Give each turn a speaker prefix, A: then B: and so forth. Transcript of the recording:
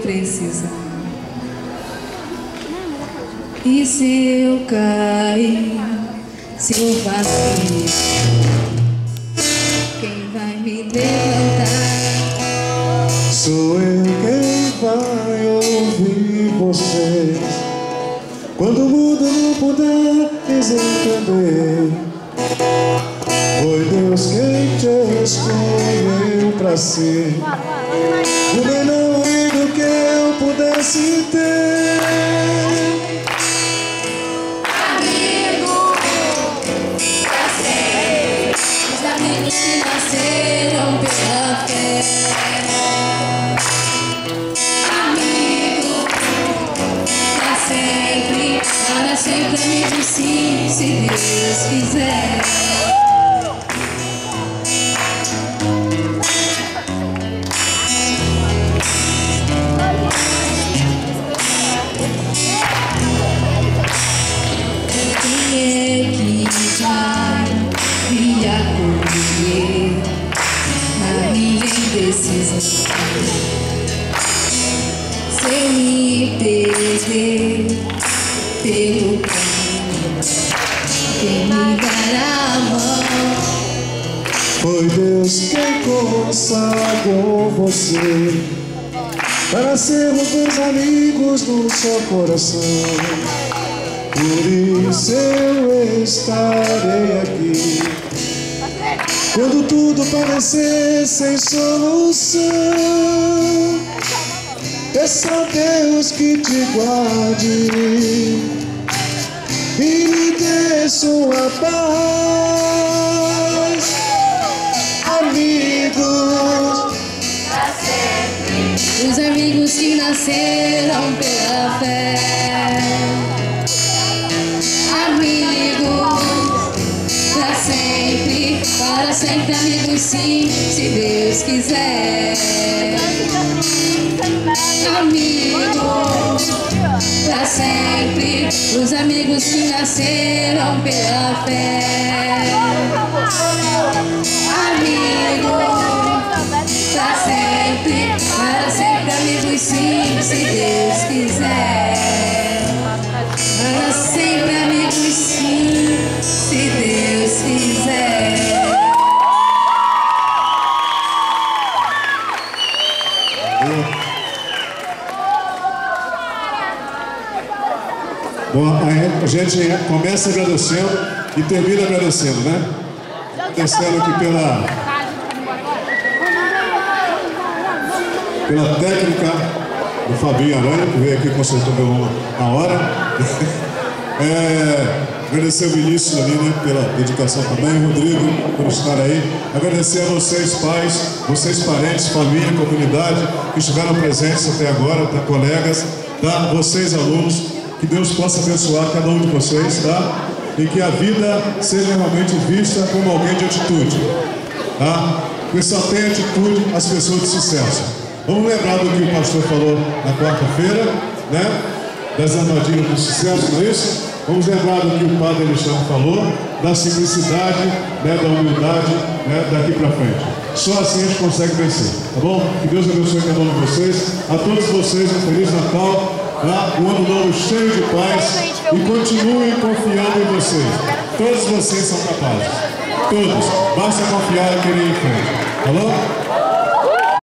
A: precisa. E se eu cair, se eu vacilo, quem vai me levantar?
B: Sou eu quem vai ouvir vocês quando o mundo não puder entender. Foi Deus quem te escolheu pra ser o melhor amigo que eu pudesse ter.
A: Amigo pra sempre, os amigos que nasceram pela fé. Amigo pra sempre, para sempre amigo sim, se Deus quiser. Se eu me perder pelo caminho, quem me dará a mão?
B: Foi Deus quem consagrou você para sermos meus amigos no seu coração. Por isso eu estarei aqui quando tudo parecer sem solução. Peça a Deus que te guarde e lhe dê sua paz. Amigos
A: pra sempre, os amigos que nasceram pela fé. Amigos pra sempre, para sempre amigos sim, se Deus quiser. Amigos pra sempre, os amigos que nasceram pela fé. Amigos pra sempre, para sempre amigos sim, se Deus quiser. Para sempre amigos sim, se Deus quiser.
B: Bom, a gente começa agradecendo e termina agradecendo, né? Agradecendo aqui pela técnica do Fabinho Aranha, que veio aqui e consertou meu violão na hora. Agradecer ao Vinícius ali, né, pela dedicação também, Rodrigo, por estar aí. Agradecer a vocês, pais, vocês, parentes, família, comunidade, que estiveram presentes até agora, tá, colegas, tá? Vocês, alunos. Que Deus possa abençoar cada um de vocês, tá? E que a vida seja realmente vista como alguém de atitude, tá? Porque só tem atitude as pessoas de sucesso. Vamos lembrar do que o pastor falou na quarta-feira, né? Das armadilhas do sucesso, não é isso? Vamos lembrar do que o padre Alexandre falou, da simplicidade, né? Da humildade, né? Daqui para frente. Só assim a gente consegue vencer, tá bom? Que Deus abençoe cada um de vocês. A todos vocês, um Feliz Natal. Um ano novo cheio de paz e continuem confiando em vocês. Todos vocês são capazes. Todos. Basta confiar e querer ir em frente. Alô?